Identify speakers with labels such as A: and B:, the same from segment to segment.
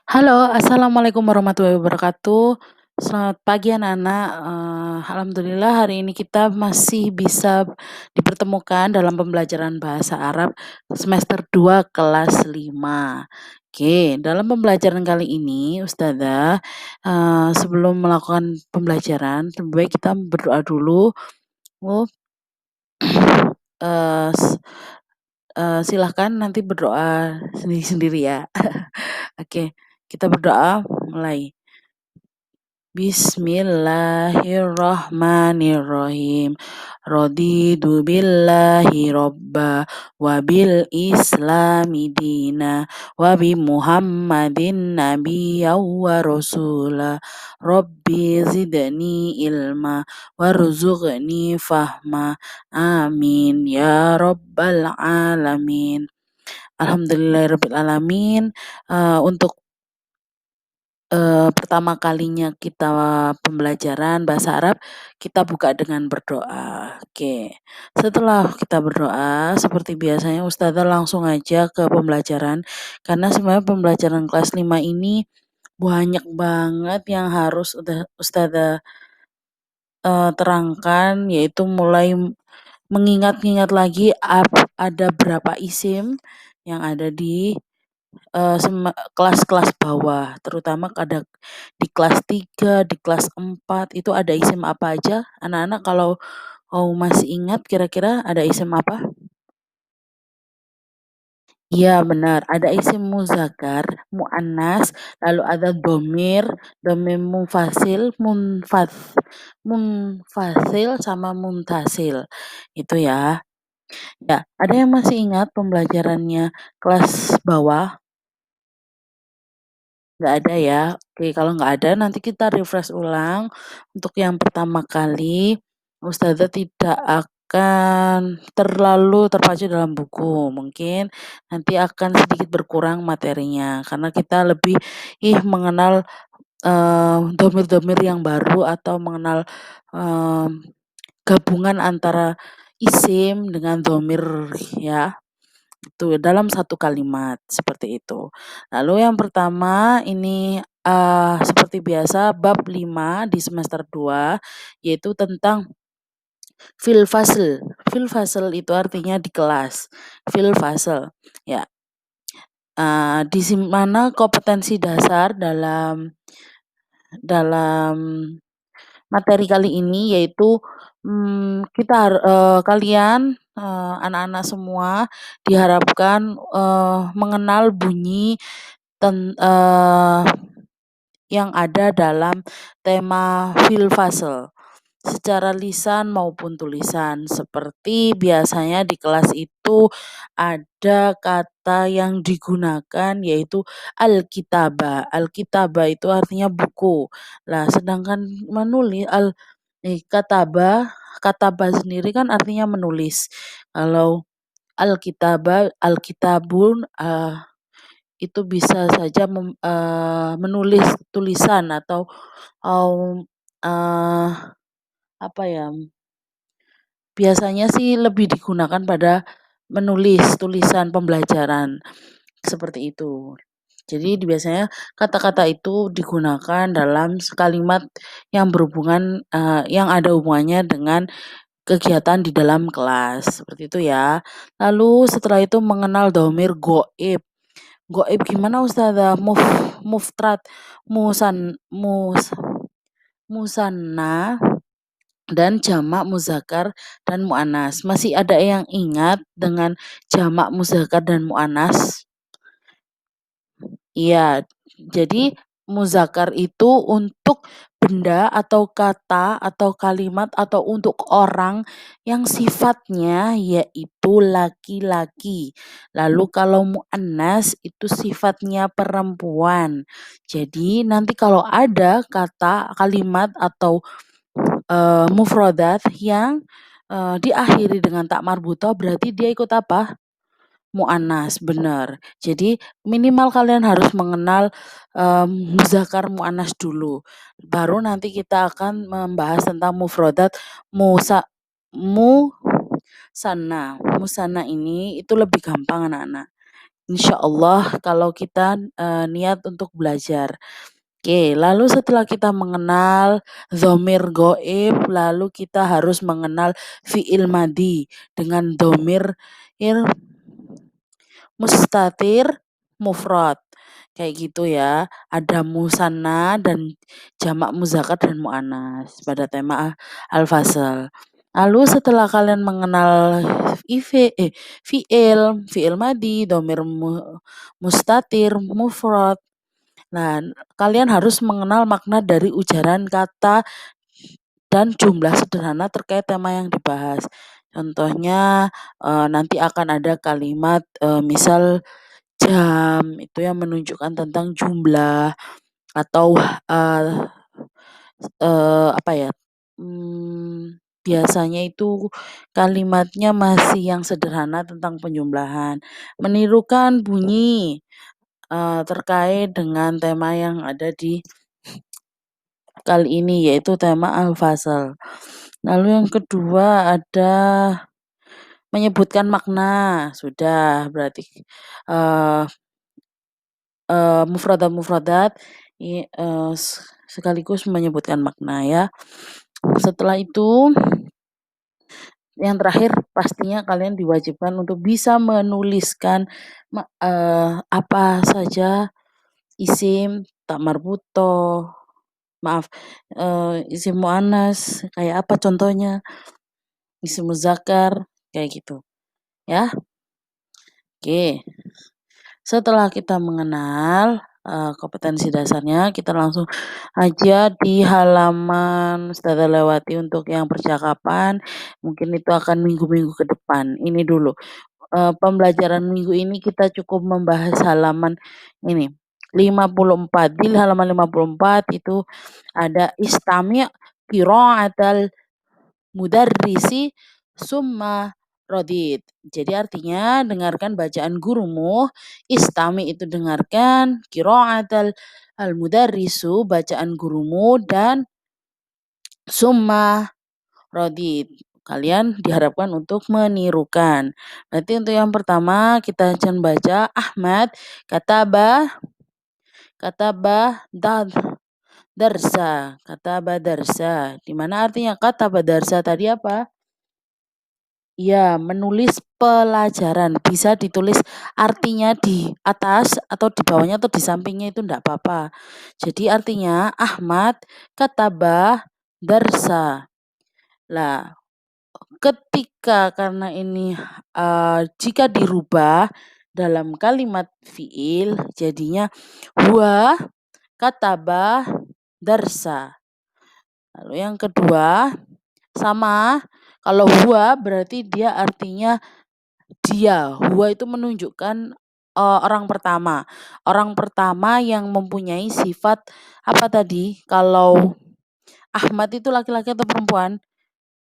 A: Halo, assalamualaikum warahmatullahi wabarakatuh. Selamat pagi anak-anak. Alhamdulillah hari ini kita masih bisa dipertemukan dalam pembelajaran bahasa Arab semester 2 kelas 5. Oke, dalam pembelajaran kali ini Ustazah, sebelum melakukan pembelajaran lebih baik kita berdoa dulu. Oh, eee, s silahkan nanti berdoa sendiri-sendiri ya. Oke, kita berdoa mulai. Bismillahirrahmanirrahim. Raditu billahi robba wa bil islami dina wa bi muhammadin nabiyya wa rasula. Rabbi zidni ilma warzuqni fahma. Amin ya rabbal alamin. Alhamdulillahirabbil alamin. Untuk pertama kalinya kita pembelajaran bahasa Arab, kita buka dengan berdoa. Oke, setelah kita berdoa, seperti biasanya Ustazah langsung aja ke pembelajaran, karena sebenarnya pembelajaran kelas 5 ini banyak banget yang harus Ustazah terangkan, yaitu mulai mengingat-ingat lagi ada berapa isim yang ada di kelas-kelas bawah, terutama ada di kelas 3, di kelas 4 itu ada isim apa aja? Anak-anak kalau masih ingat kira-kira ada isim apa? Iya benar, ada isim muzakkar, muannas, lalu ada domir munfasil, munfasil sama muntasil. Itu ya. Ya, ada yang masih ingat pembelajarannya kelas bawah? Nggak ada ya? Oke, kalau nggak ada nanti kita refresh ulang. Untuk yang pertama kali, Ustazah tidak akan terlalu terpacu dalam buku. Mungkin nanti akan sedikit berkurang materinya karena kita lebih mengenal domir-domir yang baru atau mengenal gabungan antara isim dengan domir ya. Itu dalam satu kalimat seperti itu. Lalu yang pertama ini seperti biasa bab 5 di semester 2 yaitu tentang fil fasl. Fil fasl itu artinya di kelas. Fil fasl ya. Di mana kompetensi dasar dalam materi kali ini yaitu kalian anak-anak semua diharapkan mengenal bunyi yang ada dalam tema fil fasl secara lisan maupun tulisan. Seperti biasanya di kelas itu ada kata yang digunakan yaitu al-kitabah. Al-kitabah itu artinya buku. Lah sedangkan menulis katabah sendiri kan artinya menulis. Kalau alkitabun itu bisa saja menulis tulisan atau uh, apa ya? Biasanya sih lebih digunakan pada menulis tulisan pembelajaran seperti itu. Jadi biasanya kata-kata itu digunakan dalam kalimat yang berhubungan yang ada hubungannya dengan kegiatan di dalam kelas seperti itu ya. Lalu setelah itu mengenal domir goib. Goib gimana Ustazah? Muftrat, musanna dan jamak muzakkar dan muannas. Masih ada yang ingat dengan jamak muzakkar dan muannas? Iya, jadi muzakkar itu untuk benda atau kata atau kalimat atau untuk orang yang sifatnya yaitu laki-laki. Lalu kalau muannas itu sifatnya perempuan. Jadi nanti kalau ada kata, kalimat atau mufrodat yang diakhiri dengan tak marbutoh berarti dia ikut apa? Mu'annas, benar. Jadi minimal kalian harus mengenal muzakkar mu'annas dulu. Baru nanti kita akan membahas tentang mufrodat musanna. Musanna ini itu lebih gampang anak-anak. insyaallah kalau kita, niat untuk belajar. Oke, lalu setelah kita mengenal dhamir ghaib, lalu kita harus mengenal fi'il madhi dengan dhamir mustatir mufrad. Kayak gitu ya. Ada musanna dan jamak muzakkar dan muannas pada tema al-fasl. Lalu setelah kalian mengenal fi'il madhi, dhamir mustatir, mufrad. Nah, kalian harus mengenal makna dari ujaran kata dan jumlah sederhana terkait tema yang dibahas. Contohnya nanti akan ada kalimat misal jam itu yang menunjukkan tentang jumlah atau apa ya? Biasanya itu kalimatnya masih yang sederhana tentang penjumlahan. Menirukan bunyi terkait dengan tema yang ada di kali ini yaitu tema al-fasl. Lalu yang kedua ada menyebutkan makna. Sudah berarti mufradat sekaligus menyebutkan makna ya. Setelah itu yang terakhir pastinya kalian diwajibkan untuk bisa menuliskan apa saja isim tak marbutoh, isim muannas kayak apa contohnya, isim muzakkar kayak gitu ya. Oke. Setelah kita mengenal kompetensi dasarnya, kita langsung aja di halaman Ustazah lewati untuk yang percakapan. Mungkin itu akan minggu-minggu ke depan. Ini dulu. Pembelajaran minggu ini kita cukup membahas halaman ini 54. Di halaman 54 itu ada istami' qira'atal mudarrisi summa rodid. Jadi artinya dengarkan bacaan gurumu, istami itu dengarkan, qira'atal al-mudarrisu bacaan gurumu dan summa rodid. Kalian diharapkan untuk menirukan. Berarti untuk yang pertama kita akan baca Ahmad kataba darsa. Di mana artinya kataba darsa tadi apa? Ya, menulis pelajaran. Bisa ditulis artinya di atas atau di bawahnya atau di sampingnya itu enggak apa-apa. Jadi artinya Ahmad kataba darsa. Lah, ketika karena ini jika dirubah dalam kalimat fiil jadinya huwa kataba darsa. Lalu yang kedua sama, kalau huwa berarti dia artinya dia. Huwa itu menunjukkan orang pertama. Orang pertama yang mempunyai sifat apa tadi? Kalau Ahmad itu laki-laki atau perempuan?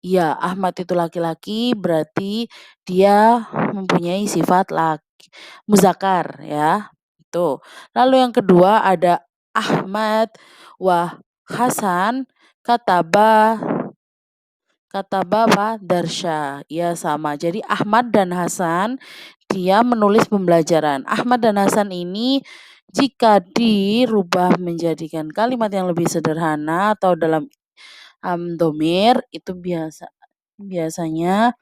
A: Iya, Ahmad itu laki-laki berarti dia mempunyai sifat muzakkar ya. Itu. Lalu yang kedua ada Ahmad wa Hasan kataba apa? Darsya. Ya sama. Jadi Ahmad dan Hasan dia menulis pembelajaran. Ahmad dan Hasan ini jika dirubah menjadikan kalimat yang lebih sederhana atau dalam domir itu biasanya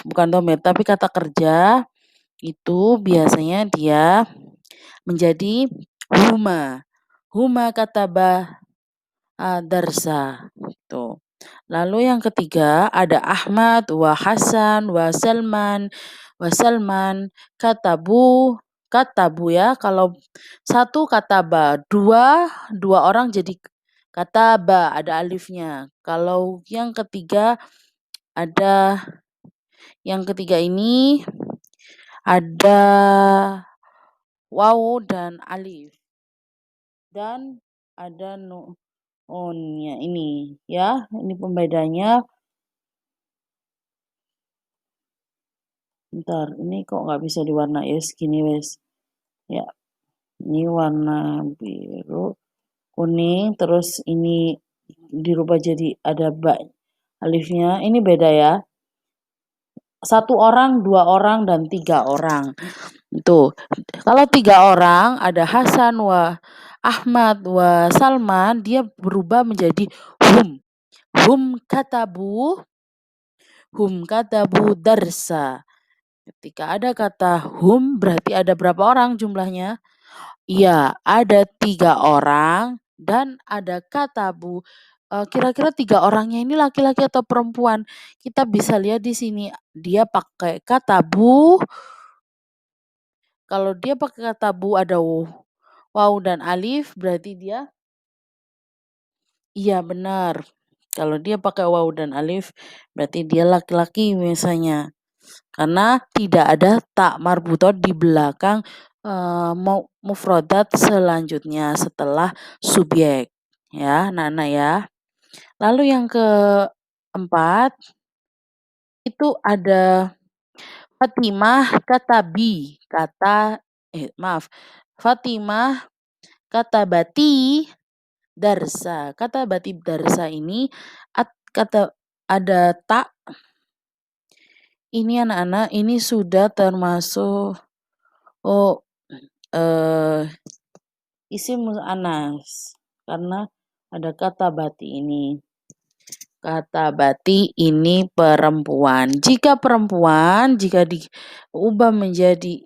A: bukan domir tapi kata kerja itu biasanya dia menjadi huma kataba darsa gitu. Lalu yang ketiga ada Ahmad wa Hasan wa Salman katabu ya. Kalau satu kataba, dua orang jadi kataba ada alifnya. Kalau yang ketiga ini ada waw dan alif dan ada nunnya ini ya. Ini pembedanya. Bentar, ini kok nggak bisa diwarnai ya segini wes. Ya, ini warna biru, kuning, terus ini dirubah jadi ada alifnya. Ini beda ya. 1 orang, 2 orang, dan 3 orang. Itu. Kalau 3 orang ada Hasan wa Ahmad wa Salman, dia berubah menjadi hum. Hum katabu darsa. Ketika ada kata hum berarti ada berapa orang jumlahnya? Iya, ada 3 orang dan ada katabu. Kira-kira 3 orangnya ini laki-laki atau perempuan? Kita bisa lihat di sini dia pakai katabu. Kalau dia pakai katabu ada waw dan alif berarti dia iya benar. Kalau dia pakai waw dan alif berarti dia laki-laki misalnya. Karena tidak ada ta marbutoh di belakang mufrodat selanjutnya setelah subjek. Ya, anak-anak ya. Lalu yang keempat itu ada Fatimah katabi, Fatimah katabati darsa. Katabati darsa ini kata ada tak. Ini anak-anak, ini sudah termasuk isim anas karena ada kata bati ini. Kata bati ini perempuan. Jika perempuan, jika diubah menjadi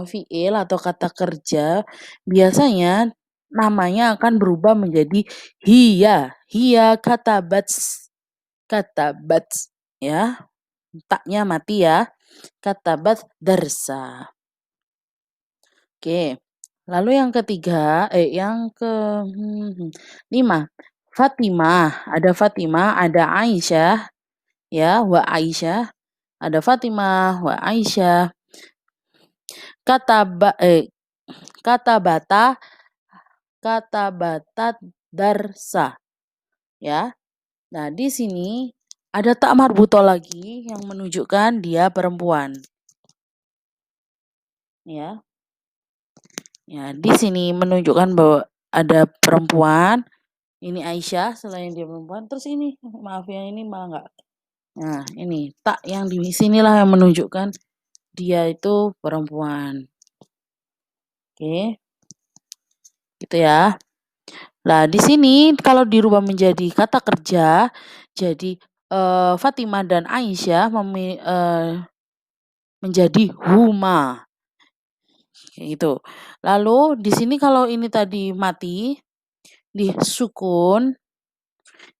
A: fiil atau kata kerja, biasanya namanya akan berubah menjadi hiya. Hiya katabats. Katabats ya. Taknya mati ya. Katabat darsa. Oke. Lalu yang ketiga, yang ke-5, Fatimah. Ada Fatimah, ada Aisyah, ya, wa Aisyah. Ada Fatimah, wa Aisyah. Katabatat darsa, ya. Nah, di sini ada tak marbutoh lagi yang menunjukkan dia perempuan. Ya. Ya, di sini menunjukkan bahwa ada perempuan. Ini Aisyah selain dia perempuan. Terus ini, maaf ya, ini malah enggak. Nah, ini tak yang di sinilah yang menunjukkan dia itu perempuan. Oke. Gitu ya. Nah, di sini kalau dirubah menjadi kata kerja, jadi Fatimah dan Aisyah menjadi huma. Gitu. Lalu di sini kalau ini tadi mati disukun,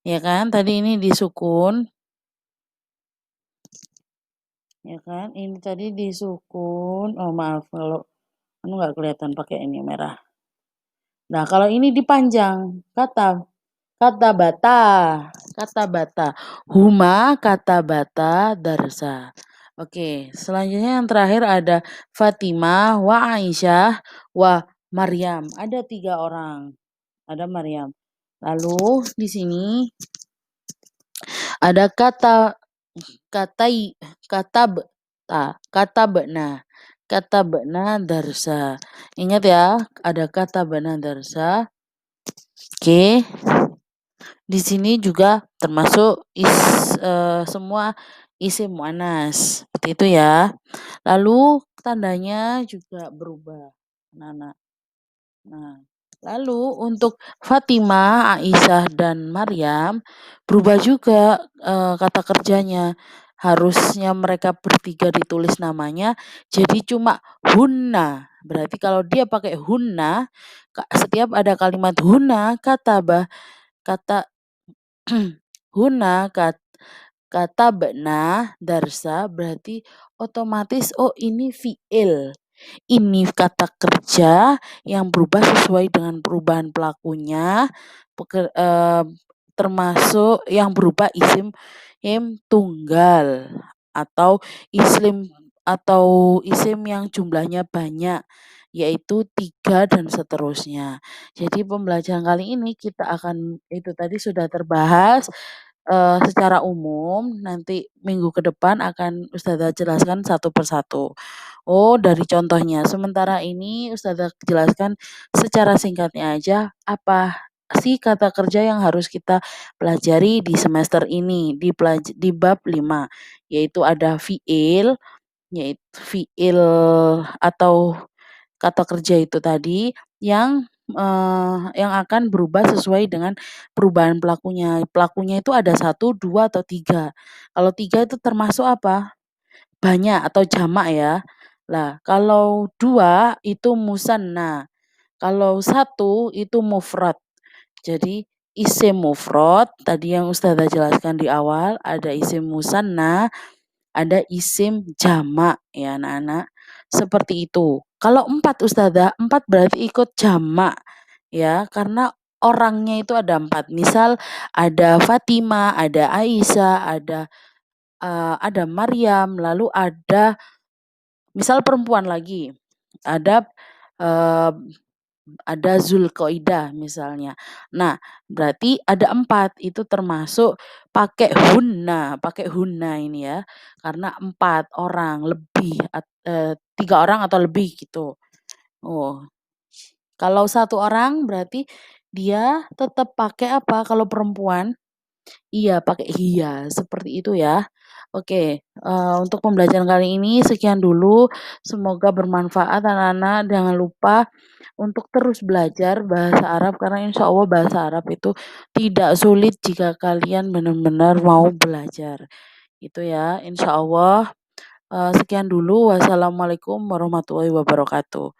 A: ya kan? Tadi ini disukun, ya kan? Ini tadi disukun. Oh maaf kalau nggak kelihatan pakai ini merah. Nah kalau ini dipanjang kata bata, huma kata bata darsa. Oke, selanjutnya yang terakhir ada Fatimah, wa Aisyah, wa Maryam. Ada 3 orang. Ada Maryam. Lalu di sini ada katabna darsa. Ingat ya, ada katabna darsa. Oke. Di sini juga termasuk semua isim muannas. Seperti itu ya. Lalu tandanya juga berubah, anak-anak. Nah, lalu untuk Fatimah, Aisyah, dan Maryam berubah juga kata kerjanya. Harusnya mereka bertiga ditulis namanya jadi cuma hunna. Berarti kalau dia pakai hunna, setiap ada kalimat hunna, kata huna katabna darsa berarti otomatis ini fiil. Ini kata kerja yang berubah sesuai dengan perubahan pelakunya, termasuk yang berubah isim tunggal atau isim yang jumlahnya banyak, yaitu 3 dan seterusnya. Jadi pembelajaran kali ini kita akan itu tadi sudah terbahas secara umum. Nanti minggu ke depan akan Ustazah jelaskan satu persatu. Dari contohnya. Sementara ini Ustazah jelaskan secara singkatnya aja apa sih kata kerja yang harus kita pelajari di semester ini di bab 5, yaitu ada fiil, yaitu fiil atau kata kerja itu tadi yang akan berubah sesuai dengan perubahan pelakunya. Pelakunya itu ada 1, 2, atau 3. Kalau 3 itu termasuk apa? Banyak atau jamak ya. Lah, kalau 2 itu musanna. Kalau 1 itu mufrad. Jadi isim mufrad tadi yang Ustazah jelaskan di awal, ada isim musanna, ada isim jamak ya anak-anak. Seperti itu. Kalau 4 Ustazah, 4 berarti ikut jamak ya, karena orangnya itu ada 4. Misal ada Fatimah, ada Aisyah, ada Maryam, lalu ada misal perempuan lagi, ada eee, ada Zulqaidah misalnya. Nah, berarti ada 4, itu termasuk pakai hunna ini ya, karena 4 orang lebih 3 orang atau lebih gitu. Oh, kalau 1 orang berarti dia tetap pakai apa kalau perempuan? Iya, pakai hiya, seperti itu ya. Oke, untuk pembelajaran kali ini sekian dulu, semoga bermanfaat anak-anak. Jangan lupa untuk terus belajar bahasa Arab karena insya Allah bahasa Arab itu tidak sulit jika kalian benar-benar mau belajar. Itu ya, insya Allah. Sekian dulu, wassalamualaikum warahmatullahi wabarakatuh.